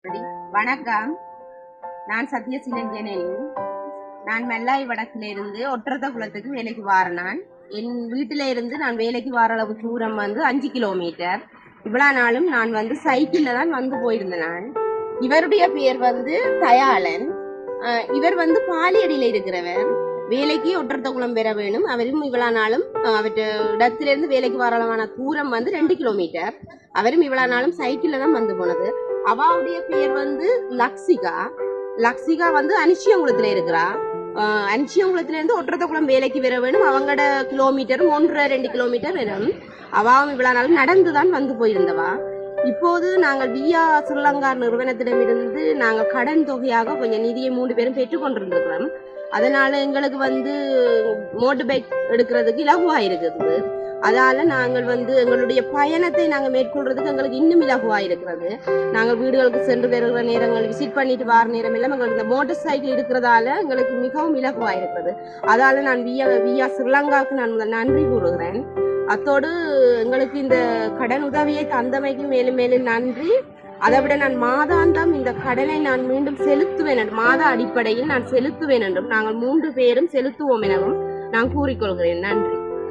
வணக்கம். நான் சத்யசிலஞ்சனேன். நான் மெல்லாய் வடக்கிலிருந்து ஒற்றத குளத்துக்கு வேலைக்கு வாரேன். என் வீட்டில இருந்து நான் வேலைக்கு வர அளவு தூரம் 5 கிலோமீட்டர். இவ்வளவு நாளும் நான் சைக்கிள்ல தான் போயிருந்தேன். நான் இவருடைய பேர் தயாளன். இவர் பாலியடியில இருக்கிறவர். வேலைக்கு ஒற்றத்தகுளம் பெற வேணும். அவரும் இவ்வளவு நாளும் அவற்ற இடத்திலிருந்து வேலைக்கு வர அளவான தூரம் 2 கிலோமீட்டர். அவரும் இவ்வளவு நாளும் சைக்கிள்ல தான் போனது. அவாவுடைய பேர் லக்ஷிகா. லக்ஷிகா அனிச்சியங்குளத்துல இருக்கிறா. அனிச்சியங்குளத்துல இருந்து ஒற்றத்தகுளம் வேலைக்கு வர வேணும். அவங்களோட கிலோமீட்டர் 1.5-2 கிலோமீட்டர் வேணும். அவாவும் இவ்வளவு நாள் நடந்துதான் போயிருந்தவா. இப்போது நாங்கள் வியா ஸ்ரீலங்கா நிறுவனத்திடமிருந்து நாங்கள் கடன் தொகையாக கொஞ்சம் நிதியை 3 பேரும் பெற்றுக்கொண்டிருக்கிறோம். அதனால எங்களுக்கு மோட்டர் பைக் எடுக்கிறதுக்கு இலகுவா இருக்குது. அதனால நாங்கள் எங்களுடைய பயணத்தை நாங்கள் மேற்கொள்றதுக்கு எங்களுக்கு இன்னும் இலகுவா இருக்கிறது. நாங்கள் வீடுகளுக்கு சென்று வருகிற நேரங்கள், விசிட் பண்ணிட்டு வர நேரம் எல்லாம் எங்களுக்கு இந்த மோட்டார் சைக்கிள் இருக்கிறதால எங்களுக்கு மிகவும் இலகுவா இருக்கிறது. அதனால நான் வியா ஸ்ரீலங்காவுக்கு நான் நன்றி கூறுகிறேன். அத்தோடு எங்களுக்கு இந்த கடன் உதவியை தந்தமைக்கு மேலும் மேலும் நன்றி. அதை விட நான் மாதாந்தம் இந்த கடனை நான் மீண்டும் செலுத்துவேன், மாத அடிப்படையில் நான் செலுத்துவேன் என்றும் நாங்கள் 3 பேரும் செலுத்துவோம் எனவும் நான் கூறிக்கொள்கிறேன். நன்றி.